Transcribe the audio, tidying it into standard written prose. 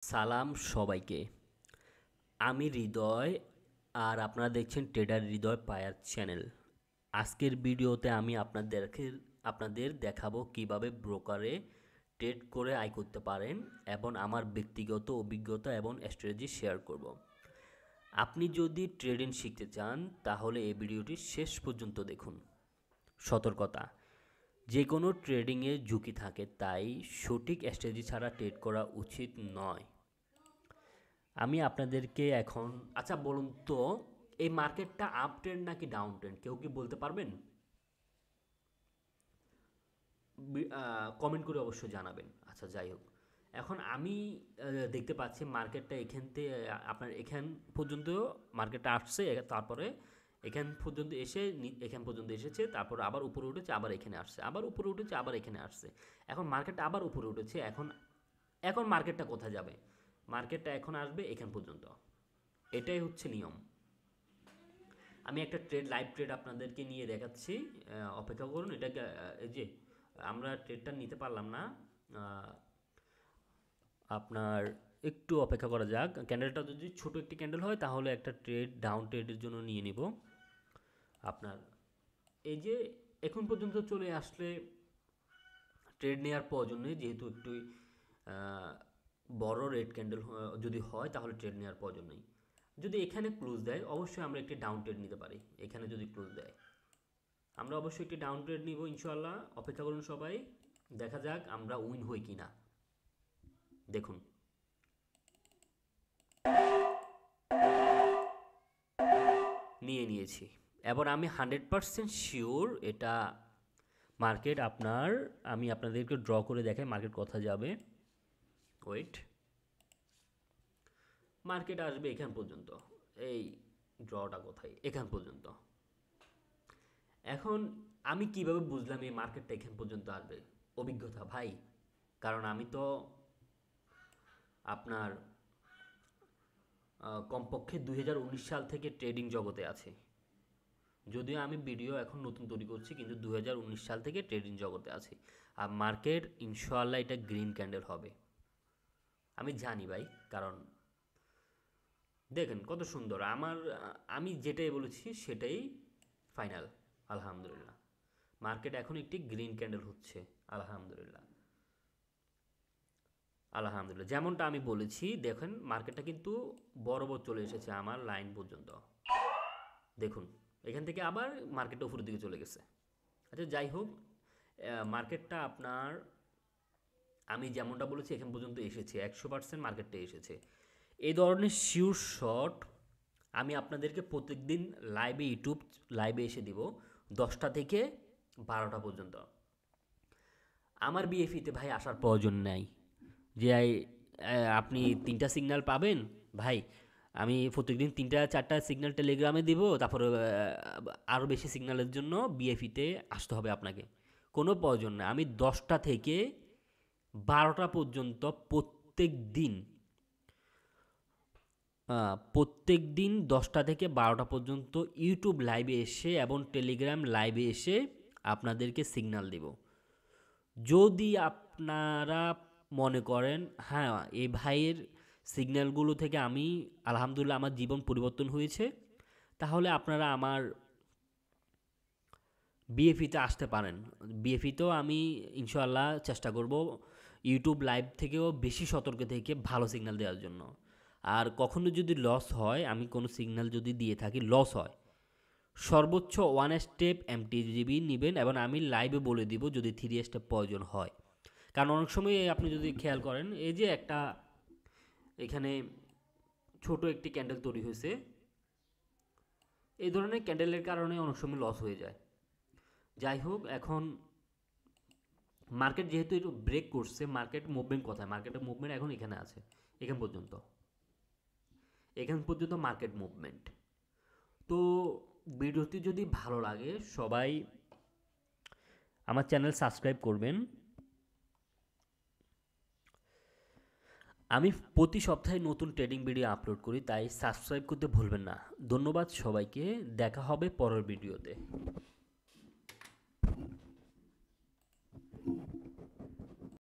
সালাম সবাইকে। আমি হৃদয়, আর আপনারা দেখছেন ট্রেডার হৃদয় পায়ার চ্যানেল। আজকের ভিডিওতে আমি আপনাদের দেখাবো কিভাবে ব্রোকারে ট্রেড করে আয় করতে পারেন এবং আমার ব্যক্তিগত অভিজ্ঞতা এবং স্ট্র্যাটেজি শেয়ার করব। আপনি যদি ট্রেডিং শিখতে চান তাহলে এই ভিডিওটি শেষ পর্যন্ত দেখুন। সতর্কতা: যে কোনো ট্রেডিংয়ে ঝুঁকি থাকে, তাই সঠিক স্ট্র্যাটেজি ছাড়া ট্রেড করা উচিত নয়। আমি আপনাদেরকে এখন আচ্ছা বলুন তো, এই মার্কেটটা আপ ট্রেন্ড নাকি ডাউন ট্রেন্ড কেউ কি বলতে পারবেন? কমেন্ট করে অবশ্যই জানাবেন। আচ্ছা যাই হোক, এখন আমি দেখতে পাচ্ছি মার্কেটটা এখান থেকে আপনার এখান পর্যন্ত মার্কেটটা আসছে, তারপরে এখান পর্যন্ত এসে এখান পর্যন্ত এসেছে, তারপর আবার উপরে উঠেছে, আবার এখানে আসছে, আবার উপরে উঠেছে, আবার এখানে আসছে। এখন মার্কেটটা আবার উপরে উঠেছে। এখন এখন মার্কেটটা কোথায় যাবে? মার্কেটটা এখন আসবে এখান পর্যন্ত। এটাই হচ্ছে নিয়ম। আমি একটা লাইভ ট্রেড আপনাদেরকে নিয়ে দেখাচ্ছি। অপেক্ষা করুন। এটাকে এই যে আমরা ট্রেডটা নিতে পারলাম না। আপনার একটু অপেক্ষা করা যাক। ক্যান্ডেলটা যদি ছোট একটি ক্যান্ডেল হয় তাহলে একটা ডাউন ট্রেডের জন্য নিয়ে নিব। আপনার এই যে এখন পর্যন্ত চলে আসলে ট্রেড নেওয়ার প্রয়োজন নেই, যেহেতু একটু বড় রেড ক্যান্ডেল যদি হয় তাহলে ট্রেড নেওয়ার প্রয়োজন নেই। যদি এখানে ক্লোজ দেয় অবশ্যই আমরা একটি ডাউন ট্রেড নিতে পারি। এখানে যদি ক্লোজ দেয় আমরা অবশ্যই একটি ডাউন ট্রেড নিব ইনশাআল্লাহ। অপেক্ষা করুন সবাই, দেখা যাক আমরা উইন হই কিনা। দেখুন, নিয়ে নিয়েছি। এবার আমি 100% শিওর এটা মার্কেট আপনার, আমি আপনাদেরকে ড্র করে দেখাই মার্কেট কোথায় যাবে। ওয়েট, মার্কেট আসবে এখান পর্যন্ত। এই ড্রটা কোথায়? এখান পর্যন্ত। এখন আমি কিভাবে বুঝলাম এই মার্কেটটা এখান পর্যন্ত আসবে? অভিজ্ঞতা ভাই, কারণ আমি তো আপনার কমপক্ষে 2019 সাল থেকে ট্রেডিং জগতে আছি। যদিও আমি ভিডিও এখন নতুন তৈরি করছি, কিন্তু 2019 সাল থেকে ট্রেডিং জগতে আছি। আর মার্কেট ইনশাআল্লাহ এটা গ্রিন ক্যান্ডেল হবে, আমি জানি ভাই। কারণ দেখেন কত সুন্দর। আমি যেটাই বলেছি সেটাই ফাইনাল। আলহামদুলিল্লাহ, মার্কেট এখন একটি গ্রিন ক্যান্ডেল হচ্ছে। আলহামদুলিল্লাহ, আলহামদুলিল্লাহ, যেমনটা আমি বলেছি। দেখেন মার্কেটটা কিন্তু বরাবর চলে এসেছে আমার লাইন পর্যন্ত। দেখুন, এখান থেকে আবার মার্কেটটা উপরের দিকে চলে গেছে। আচ্ছা যাই হোক, মার্কেটটা আপনার আমি যেমনটা বলেছি এখান পর্যন্ত এসেছে, 100% মার্কেটটা এসেছে। এই ধরনের শিওর শট আমি আপনাদেরকে প্রত্যেকদিন ইউটিউব লাইভে এসে দিব 10টা থেকে 12টা পর্যন্ত। আমার বিএফিতে ভাই আসার প্রয়োজন নাই যে আপনি 3টা সিগন্যাল পাবেন। ভাই আমি প্রত্যেকদিন 3টা 4টা সিগন্যাল টেলিগ্রামে দিব, তারপরে আরও বেশি সিগন্যালের জন্য বিএফিতে আসতে হবে আপনাকে। কোনো প্রয়োজন নেই। আমি 10টা থেকে 12টা পর্যন্ত প্রত্যেক দিন 10টা থেকে 12টা পর্যন্ত ইউটিউব লাইভে এসে এবং টেলিগ্রাম লাইভে এসে আপনাদেরকে সিগন্যাল দেব। যদি আপনারা মনে করেন হ্যাঁ এই ভাইয়ের সিগন্যালগুলো থেকে আমি আলহামদুলিল্লাহ আমার জীবন পরিবর্তন হয়েছে, তাহলে আপনারা আমার বিএফিতে আসতে পারেন। বিএফিতেও আমি ইনশাআল্লাহ চেষ্টা করব ইউটিউব লাইভ থেকেও বেশি সতর্ক থেকে ভালো সিগন্যাল দেওয়ার জন্য। আর কখনো যদি লস হয়, আমি কোনো সিগন্যাল যদি দিয়ে থাকি লস হয়, সর্বোচ্চ 1 স্টেপ এমটিজিবি নেবেন এবং আমি লাইভে বলে দিব যদি 3 স্টেপ প্রয়োজন হয়। কারণ অনেক সময় আপনি যদি খেয়াল করেন এই যে একটা এখানে ছোট একটি ক্যান্ডেল তৈরি হয়েছে, এই ধরনের ক্যান্ডেলের কারণে অনেক সময় লস হয়ে যায়। যাই হোক, এখন মার্কেট যেহেতু একটু ব্রেক করছে, মার্কেট মুভমেন্ট কোথায়? মার্কেটের মুভমেন্ট এখন এখানে আছে, এখান পর্যন্ত। এখান পর্যন্ত মার্কেট মুভমেন্ট। তো ভিডিওটি যদি ভালো লাগে সবাই আমার চ্যানেল সাবস্ক্রাইব করবেন। আমি প্রতি সপ্তাহে নতুন ট্রেডিং ভিডিও আপলোড করি, তাই সাবস্ক্রাইব করতে ভুলবেন না। ধন্যবাদ সবাইকে, দেখা হবে পরের ভিডিওতে।